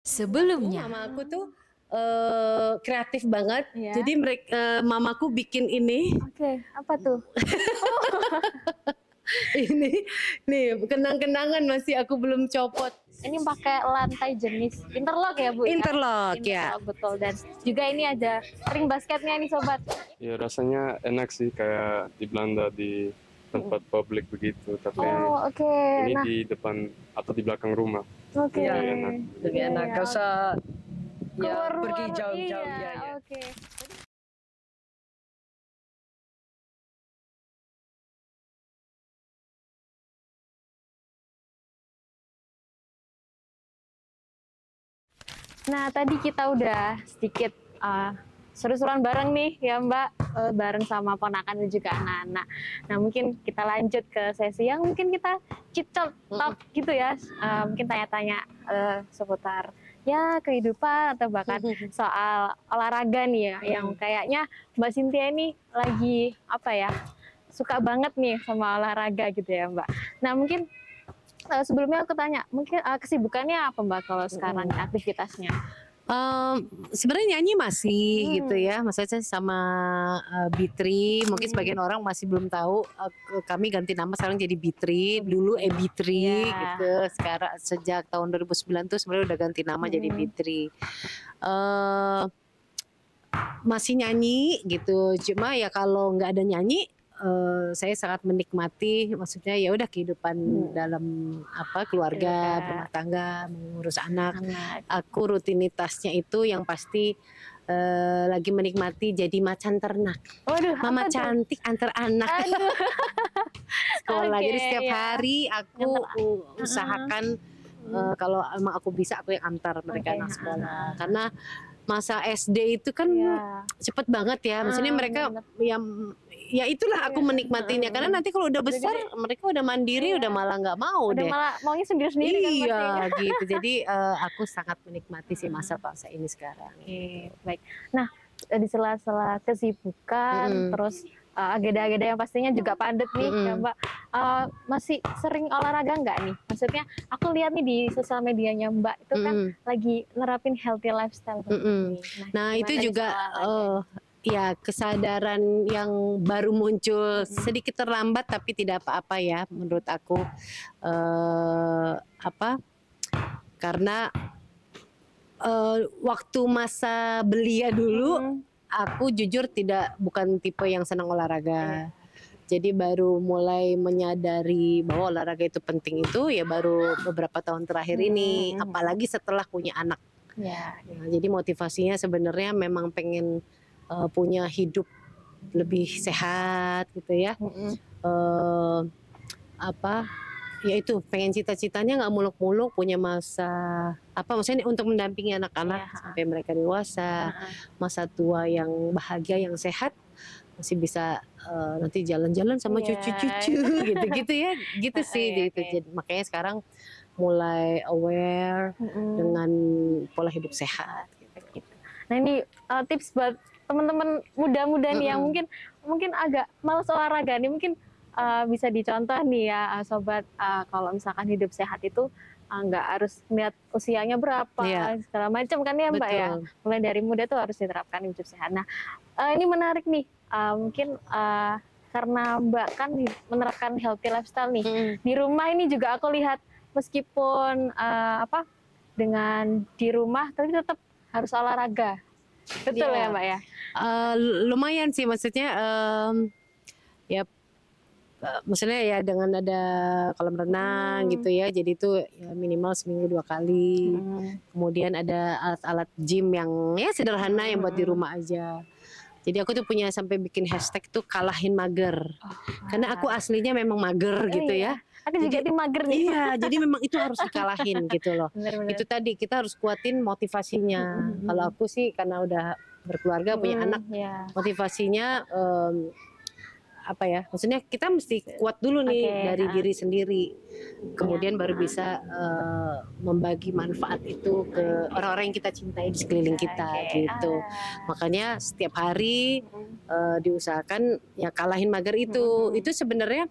Sebelumnya, Mama aku tuh kreatif banget. Iya. Jadi mamaku bikin ini, Oke, apa tuh? ini nih kenang-kenangan masih aku belum copot. Ini pakai lantai jenis interlock ya, Bu? Interlock, ya. Interlock, betul. Dan juga ini ada ring basketnya nih, sobat. Ya rasanya enak sih, kayak di Belanda di tempat publik begitu, tapi Oh, oke. ini Nah, di depan atau di belakang rumah. oke. Iya, Lebih enak. Lebih enak. Iya, Gak usah ya Keluar pergi ruang, jauh-jauh iya, ya. oke. Nah, tadi kita udah sedikit seru-seruan bareng nih ya Mbak, bareng sama ponakan dan juga anak-anak. Nah, mungkin kita lanjut ke sesi yang mungkin kita chit-chat talk gitu ya, mungkin tanya-tanya seputar ya kehidupan atau bahkan soal olahraga nih ya, yang kayaknya Mbak Cynthia ini lagi apa ya, suka banget nih sama olahraga gitu ya Mbak. Nah, mungkin sebelumnya aku tanya, mungkin kesibukannya apa Mbak kalau sekarang aktivitasnya? Sebenarnya nyanyi masih gitu ya, maksudnya sama Bitri. Mungkin sebagian orang masih belum tahu, kami ganti nama sekarang jadi Bitri. Dulu Bitri gitu. Sekarang sejak tahun 2009 tuh sebenarnya udah ganti nama jadi Bitri. Masih nyanyi gitu, cuma ya kalau nggak ada nyanyi, saya sangat menikmati, maksudnya ya udah kehidupan dalam apa keluarga, berumah tangga, mengurus anak. Aku rutinitasnya itu yang pasti lagi menikmati jadi macan ternak. Waduh, Mama apa tuh? cantik antar anak sekolah. Oke, Jadi setiap iya. hari aku usahakan kalau emang aku bisa aku yang antar mereka anak sekolah. Karena masa SD itu kan cepet banget ya. Maksudnya mereka ya itulah aku menikmatinya. Karena nanti kalau udah besar mereka udah mandiri, udah malah nggak mau Udah deh. malah maunya sendiri-sendiri kan Iya pastinya. gitu. Jadi aku sangat menikmati sih masa-masa ini sekarang. Oke, baik. Nah, di sela-sela kesibukan, terus agenda-agenda yang pastinya juga padat nih ya Mbak. Masih sering olahraga nggak nih? Maksudnya aku lihat nih di sosial medianya Mbak itu kan lagi nerapin healthy lifestyle nih. Nah itu gimana nih juga soal olahraga? ya kesadaran yang baru muncul sedikit terlambat tapi tidak apa-apa ya menurut aku. Karena waktu masa belia dulu aku jujur bukan tipe yang senang olahraga. Jadi baru mulai menyadari bahwa olahraga itu penting itu ya baru beberapa tahun terakhir ini, apalagi setelah punya anak. Ya. Nah, jadi motivasinya sebenarnya memang pengen punya hidup lebih sehat gitu ya. Ya itu pengen cita-citanya nggak muluk-muluk, punya masa maksudnya untuk mendampingi anak-anak sampai mereka dewasa, masa tua yang bahagia, yang sehat, masih bisa nanti jalan-jalan sama cucu-cucu gitu-gitu ya, gitu sih. Jadi makanya sekarang mulai aware dengan pola hidup sehat gitu. Nah, ini tips buat teman-teman muda-muda nih yang mungkin agak malas olahraga nih, mungkin bisa dicontoh nih ya sobat, kalau misalkan hidup sehat itu nggak harus lihat usianya berapa segala macam kan ya Mbak. Ya mulai dari muda tuh harus diterapkan hidup sehat. Nah, ini menarik nih, mungkin karena Mbak kan menerapkan healthy lifestyle nih di rumah ini juga aku lihat meskipun dengan di rumah tapi tetap harus olahraga. Betul ya Mbak ya? Lumayan sih, maksudnya ya maksudnya ya dengan ada kolam renang gitu ya, jadi itu ya minimal seminggu 2 kali. Kemudian ada alat-alat gym yang ya sederhana yang buat di rumah aja. Jadi aku tuh punya sampai bikin hashtag tuh kalahin mager. Karena aku aslinya memang mager gitu ya. Aku juga tim mager nih. Iya, jadi memang itu harus dikalahin gitu loh. Bener-bener. Itu tadi kita harus kuatin motivasinya. Kalau aku sih karena udah berkeluarga, punya anak, motivasinya maksudnya kita mesti kuat dulu nih dari diri sendiri, kemudian baru bisa membagi manfaat itu ke orang-orang yang kita cintai di sekeliling kita gitu. Makanya setiap hari diusahakan ya kalahin mager itu sebenarnya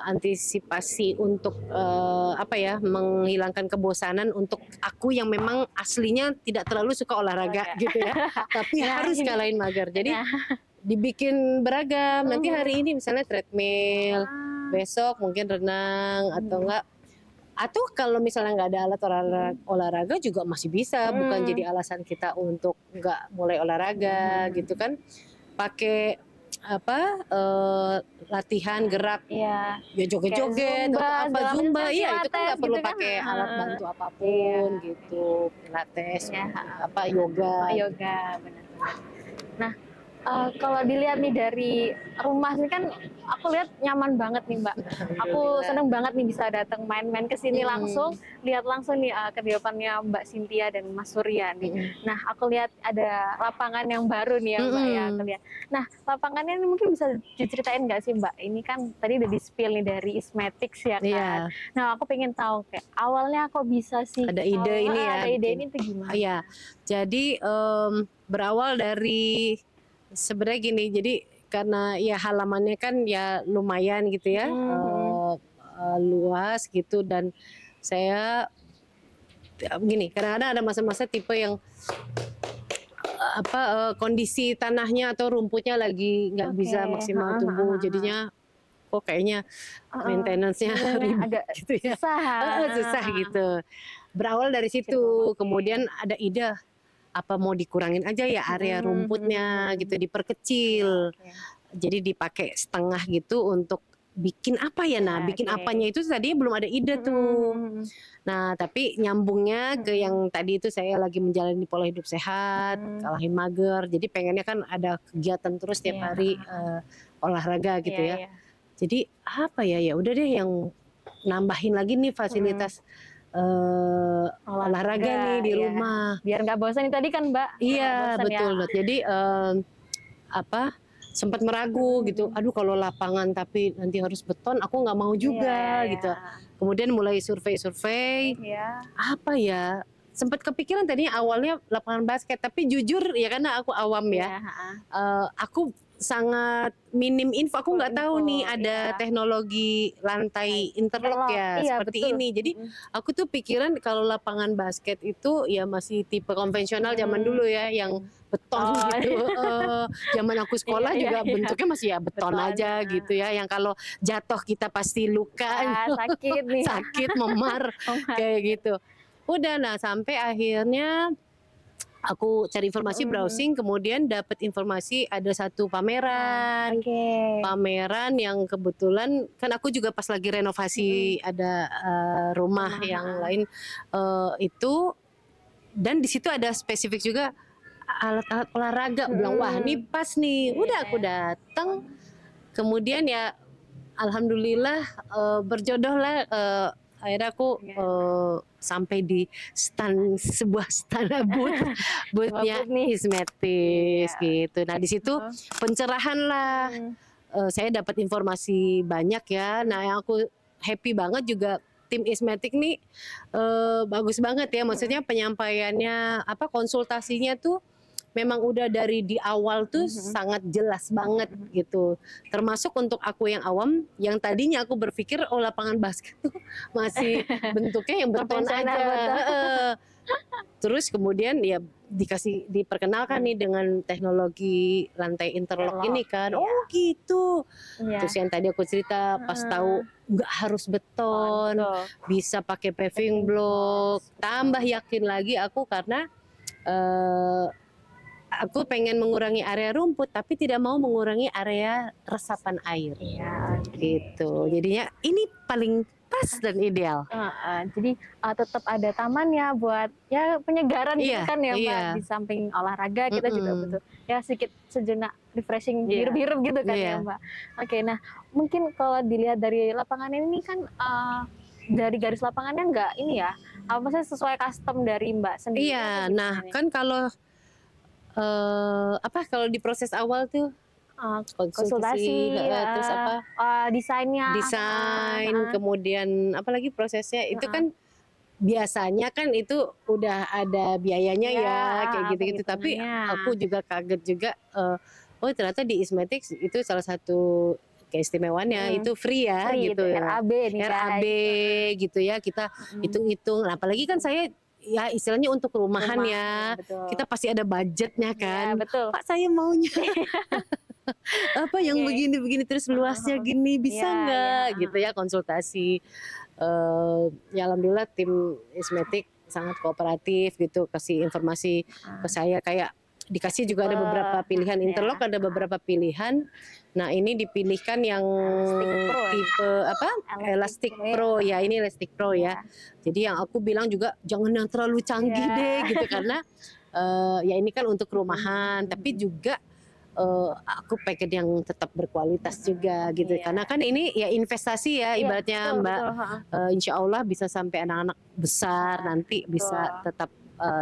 antisipasi untuk apa ya, menghilangkan kebosanan untuk aku yang memang aslinya tidak terlalu suka olahraga gitu ya, tapi Nah, harus ini. ngalahin mager. Jadi Nah. dibikin beragam. Nanti hari ini misalnya treadmill, Ah. besok mungkin renang atau enggak. Atau kalau misalnya nggak ada alat olahraga juga masih bisa, bukan jadi alasan kita untuk nggak mulai olahraga gitu kan. Pakai apa latihan gerak Iya. ya joget-joget atau Zumba, apa segala zumba macam, iya itu kan nggak pilates perlu gitu kan. pakai alat Heeh. bantu apapun gitu, pilates Iya, apa yoga. Oh, yoga, benar-benar. Nah, kalau dilihat nih dari rumah ini kan aku lihat nyaman banget nih Mbak. Aku seneng banget nih bisa datang main-main ke sini langsung, lihat langsung nih kehidupannya Mbak Cynthia dan Mas Surya nih. Nah, aku lihat ada lapangan yang baru nih ya Mbak ya, aku lihat. Nah, lapangannya ini mungkin bisa diceritain nggak sih Mbak? Ini kan tadi udah di-spill nih dari Ismetics ya kan. Iya. Nah, aku pengen tahu kayak awalnya kok bisa sih Ada ide ini ya, ada ide bikin. ini tuh gimana? Iya, jadi berawal dari sebenarnya gini, jadi karena ya halamannya kan ya lumayan gitu ya, luas gitu dan saya gini, kadang-kadang ada masa-masa tipe yang kondisi tanahnya atau rumputnya lagi nggak bisa maksimal tumbuh, jadinya kok kayaknya maintenance-nya ribet agak gitu ya. susah. Susah gitu. Berawal dari situ, kemudian ada ide apa mau dikurangin aja ya area rumputnya gitu, diperkecil. Jadi dipakai setengah gitu untuk bikin apa ya, nah bikin apanya itu tadinya belum ada ide tuh. Nah tapi nyambungnya ke yang tadi itu saya lagi menjalani pola hidup sehat, kalahin mager, jadi pengennya kan ada kegiatan terus tiap hari olahraga gitu ya. Jadi apa ya, ya udah deh yang nambahin lagi nih fasilitas olahraga nih di rumah. Biar nggak bosan tadi kan Mbak. Iya betul. Ya. Jadi sempat meragu gitu. Aduh kalau lapangan tapi nanti harus beton, aku nggak mau juga gitu. Kemudian mulai survei-survei. Apa ya? Sempat kepikiran tadinya awalnya lapangan basket, tapi jujur ya karena aku awam ya. Aku sangat minim info, aku nggak tahu nih ada teknologi lantai interlock ya seperti ini. Jadi aku tuh pikiran kalau lapangan basket itu ya masih tipe konvensional zaman dulu ya, yang beton gitu. Zaman aku sekolah juga bentuknya masih ya beton aja gitu ya, yang kalau jatuh kita pasti luka, sakit nih. sakit memar kayak gitu. Udah, nah sampai akhirnya aku cari informasi browsing, kemudian dapat informasi ada satu pameran. Pameran yang kebetulan kan aku juga pas lagi renovasi ada rumah yang lain itu, dan di situ ada spesifik juga alat-alat olahraga. Bilang wah ini pas nih. Udah aku datang. Kemudian ya alhamdulillah berjodoh lah. Akhirnya aku sampai di sebuah stand boothnya Ismetics gitu. Nah di situ pencerahan lah. Saya dapat informasi banyak ya. Nah yang aku happy banget juga tim Ismetics nih bagus banget ya. Maksudnya penyampaiannya konsultasinya tuh memang udah dari di awal tuh sangat jelas banget gitu. Termasuk untuk aku yang awam, yang tadinya aku berpikir lapangan basket tuh masih bentuknya yang beton aja. Terus kemudian ya diperkenalkan nih dengan teknologi lantai interlock ini kan. Oh gitu. Terus yang tadi aku cerita pas tahu nggak harus beton, bisa pakai paving block. Tambah yakin lagi aku karena aku pengen mengurangi area rumput tapi tidak mau mengurangi area resapan air. Gitu. Jadinya ini paling pas dan ideal. Jadi tetap ada taman ya buat ya penyegaran gitu kan ya Mbak. Di samping olahraga kita juga butuh ya sedikit sejenak refreshing, hirup-hirup gitu kan ya Mbak. Oke, nah mungkin kalau dilihat dari lapangan ini kan dari garis lapangannya nggak ini ya, maksudnya sesuai custom dari Mbak sendiri. Iya, nah kan kalau kalau di proses awal tuh konsultasi terus desainnya, kemudian apalagi prosesnya itu kan biasanya kan itu udah ada biayanya ya kayak gitu-gitu. Tapi aku juga kaget juga, oh ternyata di Ismetics itu salah satu keistimewaannya itu free ya Free gitu itu, ya. RAB nih RAB gitu ya, kita hitung-hitung. Nah, apalagi kan saya ya istilahnya untuk rumahan Rumah, ya, betul. kita pasti ada budgetnya Iya, kan. betul. Pak saya maunya apa yang Oke. begini-begini terus luasnya gini bisa Iya, nggak iya, gitu ya, konsultasi. Ya alhamdulillah tim Ismetik sangat kooperatif gitu, kasih informasi ke saya, kayak dikasih juga ada beberapa pilihan interlock, ada beberapa pilihan. Nah ini dipilihkan yang tipe apa Elastic Pro ya, ini Elastic Pro ya. Jadi yang aku bilang juga jangan yang terlalu canggih deh gitu, karena ya ini kan untuk rumahan, tapi juga aku pengen yang tetap berkualitas juga gitu, karena kan ini ya investasi ya ibaratnya Mbak. Insya Allah bisa sampai anak-anak besar nanti bisa tetap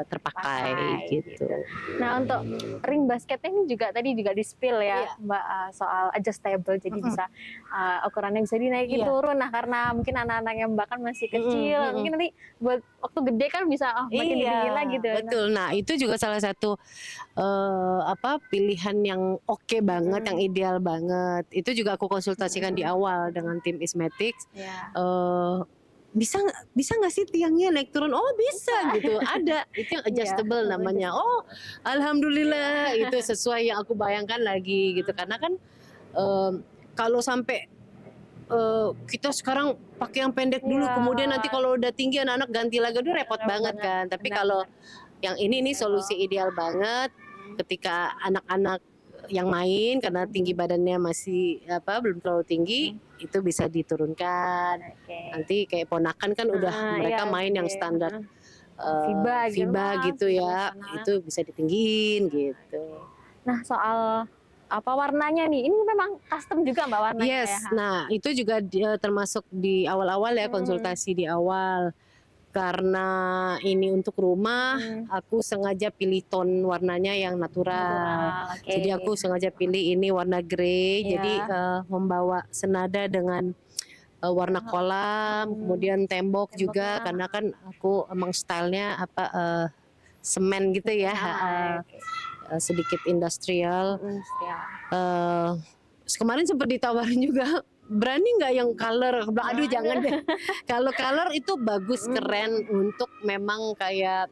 terpakai gitu. Nah untuk ring basketnya ini juga tadi juga di spill ya Mbak, soal adjustable, jadi bisa ukurannya bisa dinaikin turun. Nah karena mungkin anak-anak yang Mbak kan masih kecil, mungkin nanti buat waktu gede kan bisa makin dingin lagi gitu. Betul. Nah itu juga salah satu pilihan yang oke banget, yang ideal banget. Itu juga aku konsultasikan di awal dengan tim Ismetics. Bisa nggak sih tiangnya naik turun? Oh bisa gitu, ada itu yang adjustable namanya. Oh alhamdulillah itu sesuai yang aku bayangkan lagi gitu, karena kan kalau sampai kita sekarang pakai yang pendek dulu, kemudian nanti kalau udah tinggi anak-anak ganti lagi, udah repot banget kan. Tapi kalau yang ini solusi ideal banget ketika anak-anak yang main karena tinggi badannya masih belum terlalu tinggi, itu bisa diturunkan. Nanti kayak ponakan kan udah mereka main yang standar FIBA gitu ya, itu bisa ditinggiin gitu. Nah soal apa warnanya nih, ini memang custom juga Mbak warnanya? Yes, nah itu juga termasuk di awal-awal ya, konsultasi di awal. Karena ini untuk rumah, aku sengaja pilih tone warnanya yang natural. Jadi aku sengaja pilih ini warna grey, jadi membawa senada dengan warna kolam, kemudian tembok juga, karena kan aku emang stylenya semen gitu ya, sedikit industrial. Kemarin sempat ditawarin juga, berani nggak yang color? Aduh jangan deh. Kalau color itu bagus, keren untuk memang kayak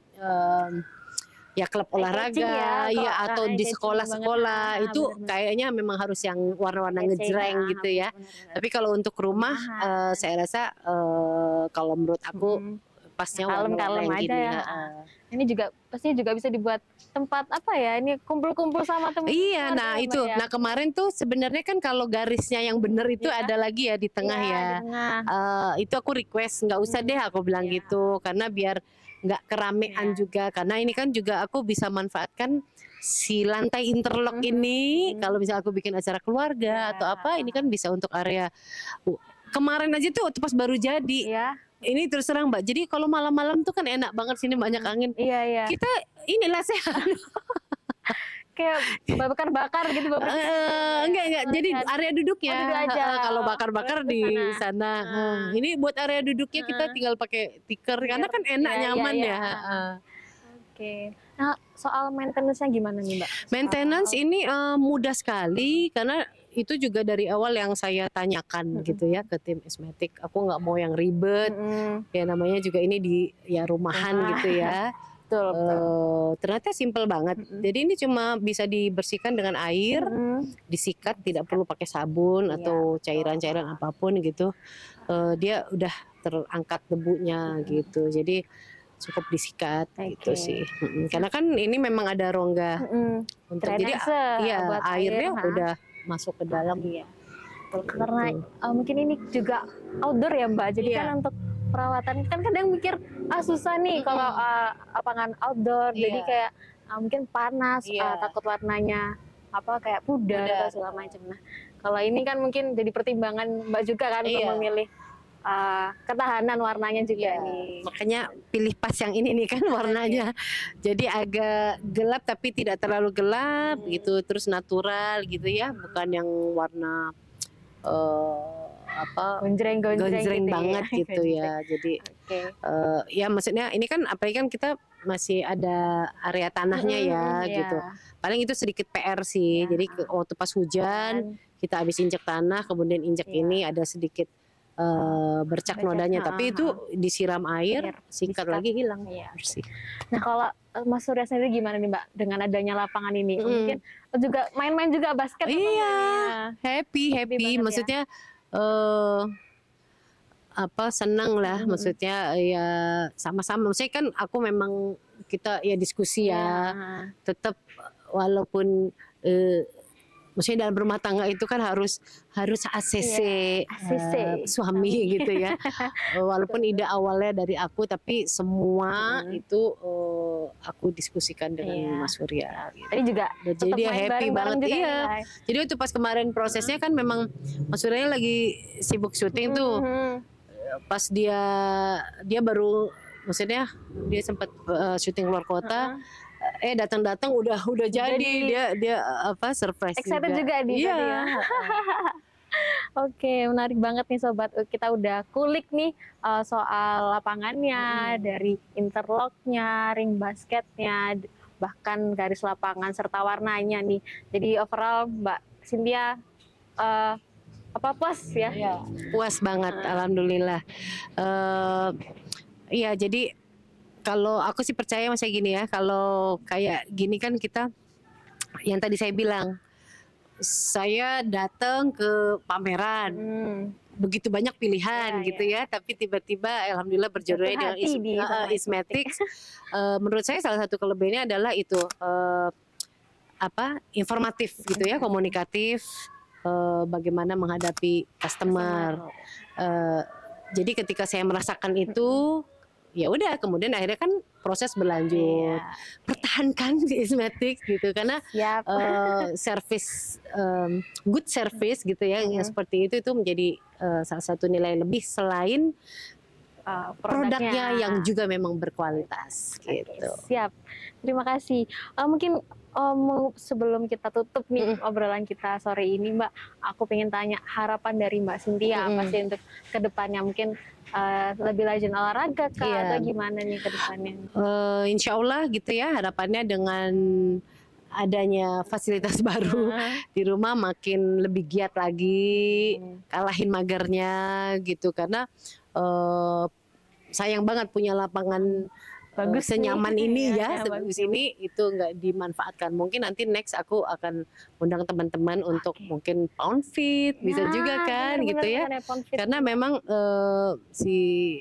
ya klub olahraga ya atau di sekolah-sekolah itu kayaknya memang harus yang warna-warna ngejreng gitu ya. Tapi kalau untuk rumah saya rasa kalau menurut aku pasnya warna-warna yang gini ya. Ini juga pasti juga bisa dibuat tempat apa ya? Ini kumpul-kumpul sama teman. Iya, nah itu. Nah kemarin tuh sebenarnya kan kalau garisnya yang bener itu ada lagi ya di tengah ya. Itu aku request nggak usah deh, aku bilang gitu, karena biar nggak keramean juga. Karena ini kan juga aku bisa manfaatkan si lantai interlock ini. Kalau misalnya aku bikin acara keluarga atau apa, ini kan bisa untuk area. Kemarin aja tuh waktu pas baru jadi. Ini terus terang Mbak, jadi kalau malam-malam tuh kan enak banget, sini banyak angin. Kita inilah sehat. Kayak bakar-bakar gitu. Enggak. Jadi area duduknya. Kalau bakar-bakar di sana. Ini buat area duduknya kita tinggal pakai tikar, karena kan enak, nyaman ya. Oke. Nah soal maintenance-nya gimana nih Mbak? Maintenance ini mudah sekali, karena itu juga dari awal yang saya tanyakan gitu ya ke tim Ismetik. Aku nggak mau yang ribet, ya namanya juga ini di rumahan gitu ya. Ternyata simple banget. Jadi ini cuma bisa dibersihkan dengan air, disikat, tidak perlu pakai sabun atau cairan-cairan apapun gitu. Dia udah terangkat debunya gitu. Jadi cukup disikat gitu sih. Karena kan ini memang ada rongga untuk jadi airnya udah masuk ke dalam. Karena mungkin ini juga outdoor ya Mbak. Jadi kan untuk perawatan kan kadang mikir susah nih kalau lapangan outdoor. Jadi kayak mungkin panas, takut warnanya kayak pudar atau segala macam. Nah kalau ini kan mungkin jadi pertimbangan Mbak juga kan untuk memilih ketahanan warnanya juga nih. Makanya pilih pas yang ini nih kan warnanya. Jadi agak gelap tapi tidak terlalu gelap gitu, terus natural gitu ya, bukan yang warna gonjreng gitu banget ya. gitu ya. Jadi ya maksudnya ini kan apalagi kan kita masih ada area tanahnya ya gitu. Paling itu sedikit PR sih. Jadi waktu pas hujan kita habis injek tanah, kemudian injek ini ada sedikit bercak nodanya, tapi itu disiram air, sikat lagi hilang bersih. Nah kalau Mas Surya sendiri gimana nih Mbak dengan adanya lapangan ini? Mungkin juga main-main juga basket? Iya, happy. banget Maksudnya senang lah, maksudnya ya sama-sama. Maksudnya kan aku memang kita ya diskusi ya, tetap walaupun maksudnya dalam rumah tangga itu kan harus ACC, suami gitu ya. Walaupun ide awalnya dari aku, tapi semua itu aku diskusikan dengan Mas Surya. Gitu. Tadi juga jadi dia happy banget. Iya. Jadi itu pas kemarin prosesnya kan memang Mas Surya lagi sibuk syuting tuh. Pas dia baru, maksudnya dia sempat syuting keluar kota. Datang-datang udah jadi dia surprise excited juga dia. Iya. Oke, menarik banget nih sobat. Kita udah kulik nih soal lapangannya, dari interlocknya, ring basketnya, bahkan garis lapangan serta warnanya nih. Jadi overall Mbak Cynthia puas ya? Iya, puas banget, alhamdulillah. Iya, jadi kalau aku sih percaya masih gini ya, kalau kayak gini kan kita, yang tadi saya bilang, saya datang ke pameran, begitu banyak pilihan gitu ya, tapi tiba-tiba alhamdulillah berjodohnya dengan Ismetics. Menurut saya salah satu kelebihannya adalah itu informatif gitu ya, komunikatif, bagaimana menghadapi customer. Jadi ketika saya merasakan itu, ya udah, kemudian akhirnya kan proses berlanjut. Pertahankan di Ismetics gitu, karena service, good service gitu ya, yang seperti itu menjadi salah satu nilai lebih selain produknya yang juga memang berkualitas gitu. Siap, terima kasih. Mungkin sebelum kita tutup nih obrolan kita sore ini Mbak, aku pengen tanya harapan dari Mbak Cynthia apa sih untuk kedepannya, mungkin lebih rajin olahraga kah atau gimana nih ke depannya? Insya Allah gitu ya, harapannya dengan adanya fasilitas baru di rumah makin lebih giat lagi, kalahin magernya gitu, karena sayang banget punya lapangan senyaman ini ya, sebagus ini itu nggak dimanfaatkan. Mungkin nanti next aku akan undang teman-teman untuk mungkin pound fit, bisa juga kan gitu ya, karena memang si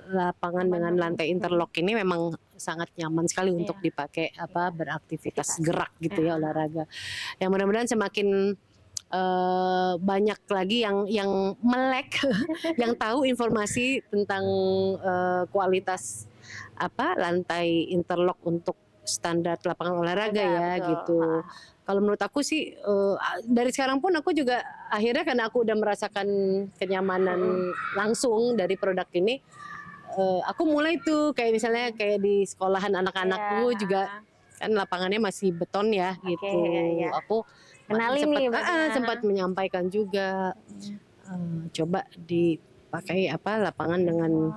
lapangan dengan lantai interlock ini memang sangat nyaman sekali untuk dipakai beraktivitas gerak gitu ya, olahraga. Yang mudah-mudahan semakin banyak lagi yang melek yang tahu informasi tentang kualitas lantai interlock untuk standar lapangan olahraga ya gitu. Kalau menurut aku sih dari sekarang pun aku juga akhirnya, karena aku udah merasakan kenyamanan langsung dari produk ini, aku mulai tuh kayak misalnya kayak di sekolahan anak-anakku juga kan lapangannya masih beton ya gitu. Aku sempat menyampaikan juga coba dipakai lapangan dengan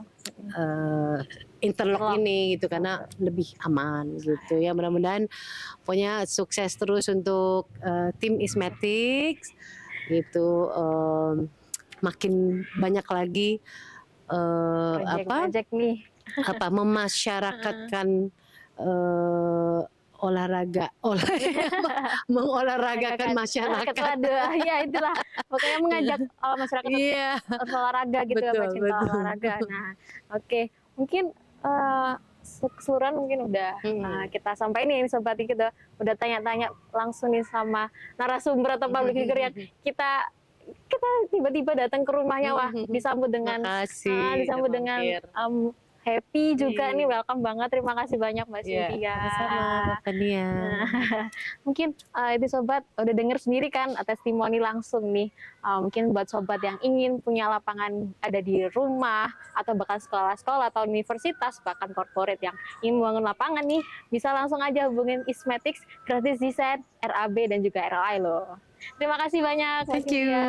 interlock ini gitu, karena lebih aman gitu ya. Mudah-mudahan punya sukses terus untuk tim Ismetics gitu, makin banyak lagi memasyarakatkan mengolahragakan masyarakat. Ya itulah, pokoknya mengajak masyarakat olahraga gitu, cinta olahraga. Nah, oke. Mungkin keseluruhan mungkin udah kita sampaikan nih sobat, kita udah tanya-tanya langsung nih sama narasumber atau public figure yang kita tiba-tiba datang ke rumahnya, wah disambut dengan happy juga nih, welcome banget. Terima kasih banyak Mbak Cynthia. Sama-sama. Mungkin itu sobat udah denger sendiri kan testimoni langsung nih. Mungkin buat sobat yang ingin punya lapangan ada di rumah atau bahkan sekolah-sekolah atau universitas, bahkan corporate yang ingin membangun lapangan nih, bisa langsung aja hubungin Ismetics, gratis desain, RAB dan juga ROI loh. Terima kasih banyak Mbak Cynthia.